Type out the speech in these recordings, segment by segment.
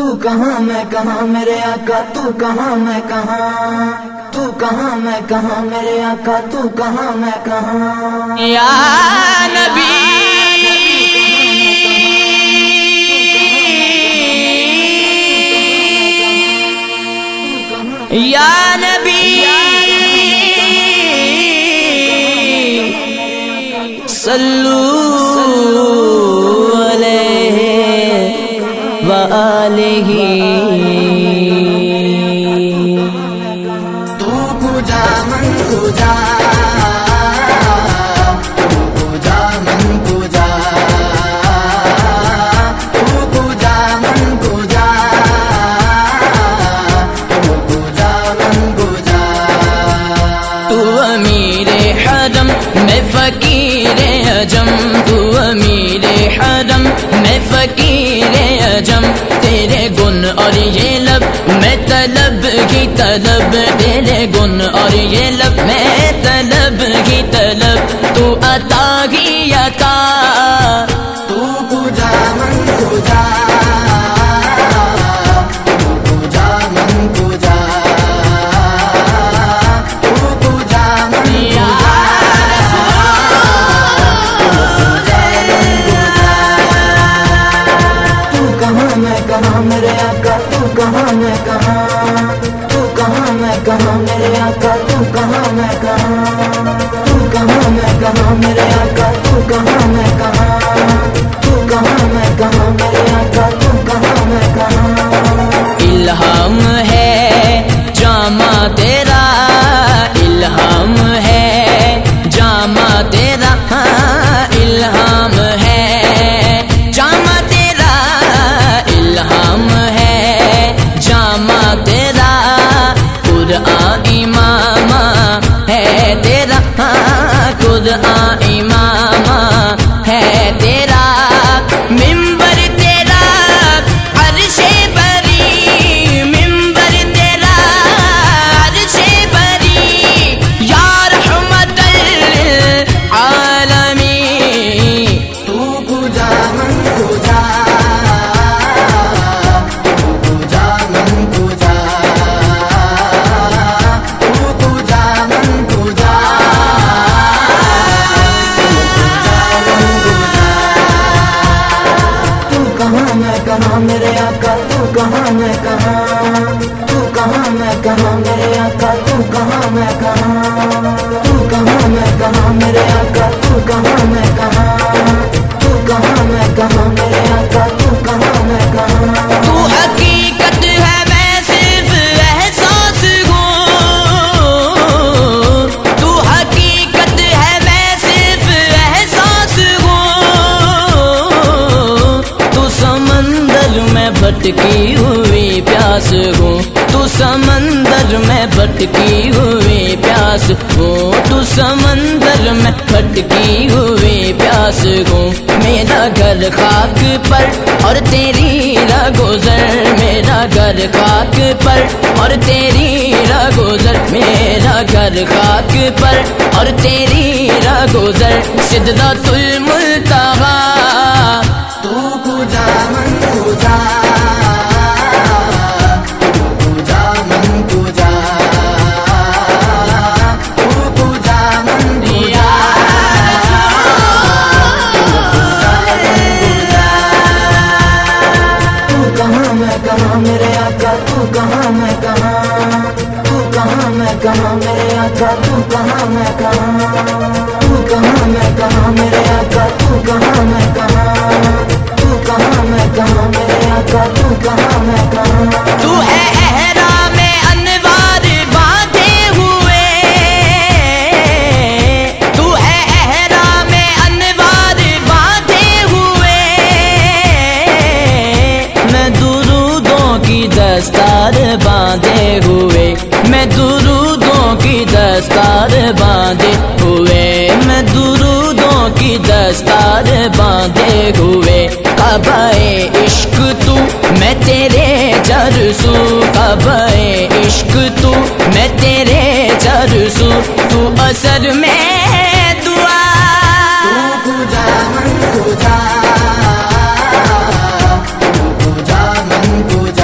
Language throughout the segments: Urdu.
تو کہاں میں کہاں میرے آقا، تو کہاں میں کہاں، تو کہاں میں کہاں میرے آقا، تو کہاں میں کہاں یا نبی یا نبی صلو علیہ وآلہ تو کجا من کجا، تو کجا من کجا، تو کجا من کجا، تو کجا من کجا. تو امیر حرم میں فقیر عجم، تو امیر حرم میں فقیر عجم، تیرے گن اور یہ لب میں طلب کی طلب، تیرے گن اور یہ لب میں طلب کی طلب، تو عطا ہی عطا. تو کجا من کجا، تو کجا من کجا، تو کجا من یا تو کہاں میں کہاں میرے آقا، تو کہاں میں کہاں، تو کہاں میں کہاں میرے آقا، تو کہاں میں کہاں، تو کہاں میں کہاں میرے آقا، تو کہاں میں کہاں، تو کہاں میں کہاں میرے آقا، تو کہاں میں کہاں. الہام ہے جامع تیرا، الہام ہے جامع تیرا، ہاں الہام ہے جامع تیرا، الہام ہے جامع تیرا، قرآن امام ہے تیرا، ہاں قرآن امام ہے تیرا، منبر تیرا عرش بری، منبر تیرا عرش بری، یا رحمت للعالمین. تو کجا من کجا، تو کجا من کجا، تو کجا من کجا، تو کہاں میں کہاں میرے آقا، تو کہاں میں کہاں، تو کہاں میں کہاں میرے آقا، تو کہاں میں کہاں، تو کہاں میں کہاں میرے آقا، تو کہاں میں کہاں، تو کہاں میں کہاں میرے آقا، تو کہاں میں کہاں. تو حقیقت ہے میں صرف احساس ہوں، تو حقیقت ہے میں صرف احساس ہوں، تو سمندر میں بھٹکی ہوئی پیاس ہوں، تو سمندر میں بھٹکی ہوئی پیاس ہوں، تو سمندر میں بھٹکی ہوئی پیاس ہوں. میرا گھر خاک پر اور تیری راہ گزر، میرا گھر خاک پر اور تیری راہ گزر، میرا گھر خاک پر اور تیری راہ گزر، سدرۃ المنتہا. تو کجا من کجا، تو کجا من کجا، تو کجا من کجا، تو کہاں میں کہاں میرے آقا، تو کہاں میں کہاں، تو کہاں میں کہاں میرے آقا، تو کہاں میں کہاں، تو کہاں میں کہاں میرے آقا، تو کہاں میں کہاں، تو کہاں میں کہاں میرے آقا، تو کہاں میں کہاں. تو ہے احرام انوار باندھے ہوئے، تو ہے احرام انوار باندھے ہوئے، میں درودوں کی دستار باندھے ہوئے، میں درودوں کی دستار باندھے ہوئے، میں درودوں کی دستار باندھے ہوئے. کعبہ عشق تو میں تیرے جرسو، کعبہ عشق تو میں تیرے جرسو، تو اثر میں دعا. تو کجا من کجا، تو کجا من کجا،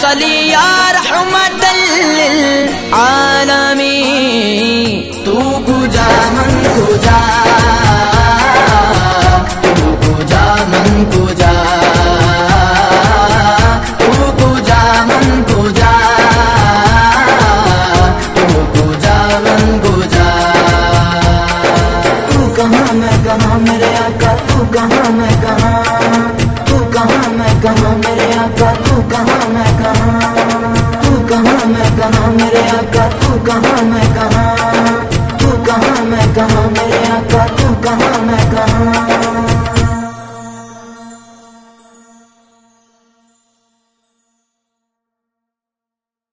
صلی یا رحمت للعالمین تو کجا من کجا تو کجا من کجا تو کجا من کجا تو کجا من کجا تو کہاں میں کہاں میرے آقا تو کہاں میں کہاں تو کہاں میں کہاں میرے آقا تو کہاں میں کہاں تو کہاں میں کہاں میرے آقا تو کہاں میں کہاں